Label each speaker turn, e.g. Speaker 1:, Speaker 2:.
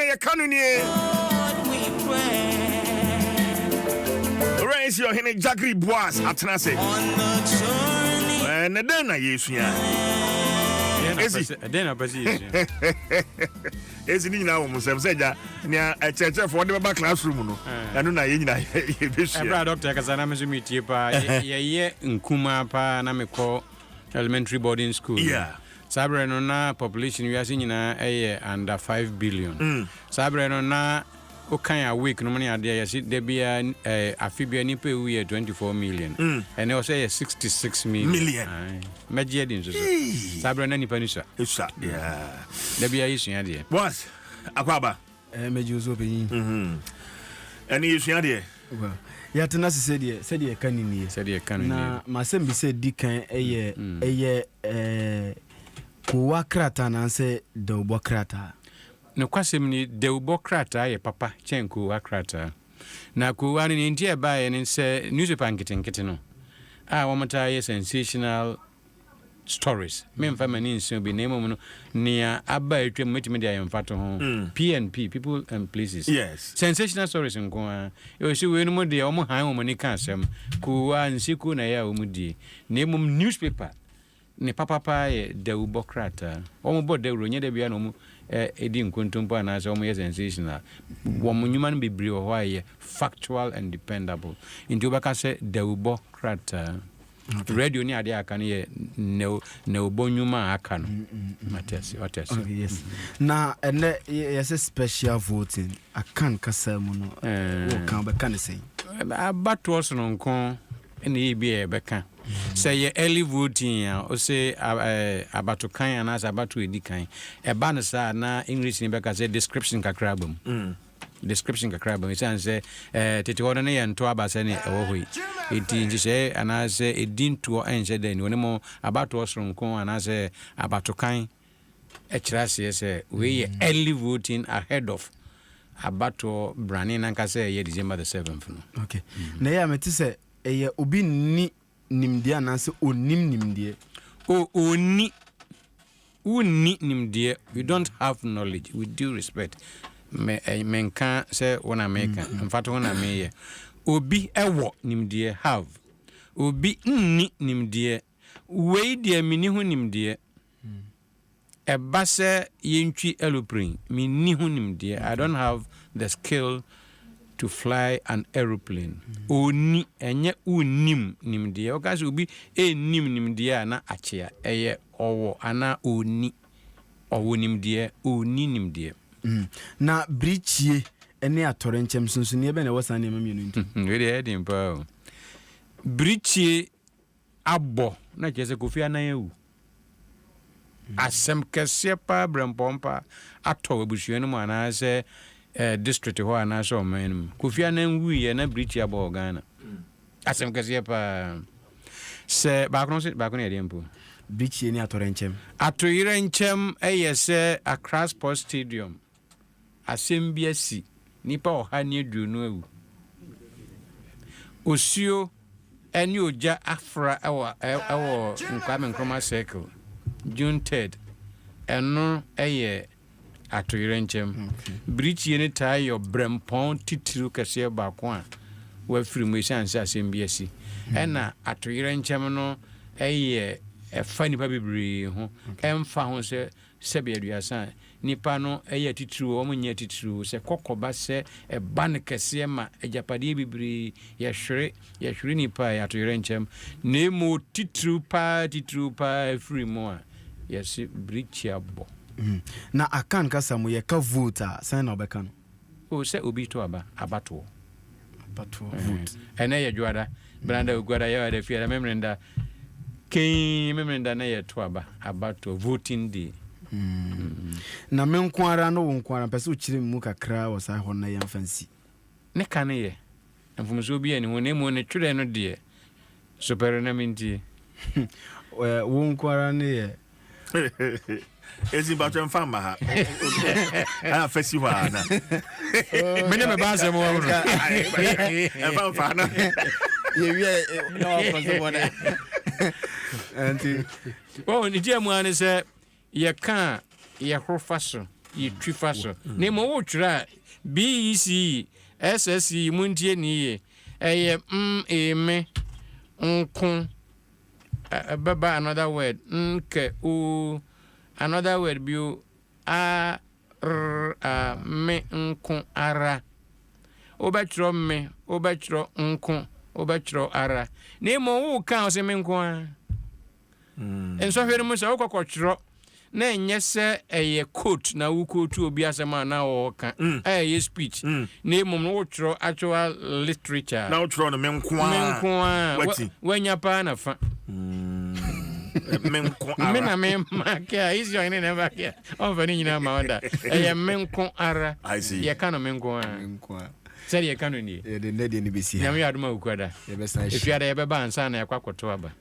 Speaker 1: ye kano nie Raise your Ohene Jagiri Boaz atenase na den na yesua
Speaker 2: den na pasi yesua
Speaker 1: ezi ni nyina wo musem seja nia cheche for the classroom no anu na ye nyina ye besu
Speaker 2: ebra doctor kasana me so mitie pa ye nkuma pa na mekọ elementary boarding school sabre no na population we ase nyina under 5 billion sabre no na o kan a week no money ade yesi de bia afibia ni pe we 24 million and also 66 million meje din so sabre na nipa ni sha de bia yesu ade
Speaker 1: boss akwaba
Speaker 3: meje ozo beyin
Speaker 1: ani yesu ade
Speaker 3: ya tena sɛdeɛ kanini na masɛm bi sɛ di kan ɛyɛ kowa krata na sɛ dawbo krata
Speaker 2: no kwasɛm ni dawbo krata yɛ papa kyɛn kowa krata na kowa ni ntia ba yɛ ne sɛ newspaper nketenkete no a wɔmata yɛ sensational stories me mfa mani nso bi na emu no nia aba etwem metime dia yemfato ho PNP people and places sensational stories nko e si we no mo de o mo han o mo ni ka asem ku ansiku na ya o mo di na emu newspaper ne papa ye dawbo krata o mo bo dawro nya da bia no mo edi nkontompo na so mo ye sensational wo mo nyuma no bebre ho aye factual and dependable into baka say dawbo krata radio ni ade aka ne ne obonyuma aka no Matias
Speaker 3: yes na ene yes special voting akan kasa mu no o kan be kan sei
Speaker 2: abato so no nko ene bi e be kan say ye early voting o say abato kan ana abato edi kan e ba no sa na English ni be ka say description kakra bam description kakra bam say tete hono ne yento abasa ne ewo hoi enti nji say ana say edinto enje den woni mo abato osronko ana say abato kan e kirase say we early voting ahead of abato brani na nka say ye December the 7th no
Speaker 3: okay na ya meti say eye obi ni nimdie ana say onim nimdie
Speaker 2: oni nimdie you don't have knowledge with due respect menka say one America mfato one me obi ewo nimdie have obi nni nimdie we dia mini hu nimdie eba se yentwi aeroplane mini hu nimdie I don't have the skill to fly an aeroplane oni enye unim nimdie okazi obi enim nimdie na achia eye owo ana oni owo nimdie oni nimdie
Speaker 3: na brichie ene atorenchem sunsun ebe na wasa na mamienu nti
Speaker 2: we dey heading pa brichie abo na chese kofi anan ewu asem kese pa brempompa ato abusuanu mu ana se district ho ana so man kofi anan wu ye na brichie abo Ghana asem kese pa se ba kono ye dempo
Speaker 3: brichie ni
Speaker 2: atorenchem eyese Accra Sports Stadium asembiasi nipa ohani eduonu ewu osio eni oja afra ewo Nkwame Nkrumah circle June 3rd eno eye atoyerenchem brichie ni tayo brempon titiru kase ba ko a wa firimu sansa asembiasi ena atoyerenchem no eye fani pa bibiri ho emfa ho se sebe aduasa nipa no eye titru o munye titru se kokoba se ban kese ma ejapade bibiri ye hwere nipa ya to yerenchem na mo titru pa free mo a yes brichi abo
Speaker 3: na akan kasa mo ye ka vote san na obeka no
Speaker 2: o se obi to abato
Speaker 3: vote
Speaker 2: ene ye dwada branda ogwada ye wa de fia memrenda na ye to abato voting day
Speaker 3: na menkwara no wonkwara pese uchire mu kakra wo sa ho na ye mfansi
Speaker 2: ne kan ye mfumso bi ani ho ne mu ne twere no de super na minti
Speaker 3: wonkwara ne ye
Speaker 1: ezi batwa mfamba ha ana fesi wa na
Speaker 2: mene me ba se mo wa
Speaker 1: no mfa na
Speaker 3: ye wie no ko so bona anti
Speaker 2: ni je mu ani se ye kan ye hrofa so yɛtwi fa so na mmom wotwerɛ a BEC SSE muntie ni ɛyɛ eme nko baba another word nke o another word bio a me nko ara obɛtwerɛ me obɛtwerɛ nko obɛtwerɛ ara na mmom wo ka o se me nko a nsɔhwɛ no mu sɛ wokɔkɔtwerɛ na ɛnyɛ sɛ ɛyɛ quote na wo quote obi asɛm a na wɔka ɛyɛ speech na mmom no wotwerɛ actual literature
Speaker 1: na wotwerɛ no me nko a
Speaker 2: wanya paa na fa
Speaker 1: me nko ara
Speaker 2: me na me make a isi ɔne ne make a ɔmfa ne nyinaa ma ɔda ɛyɛ me nko ara yɛka no me nko a sɛdeɛ yɛka no nie nyame yɛ adom a wokuada ɛfiada yɛbɛba ansa na yɛkɔ akɔto aba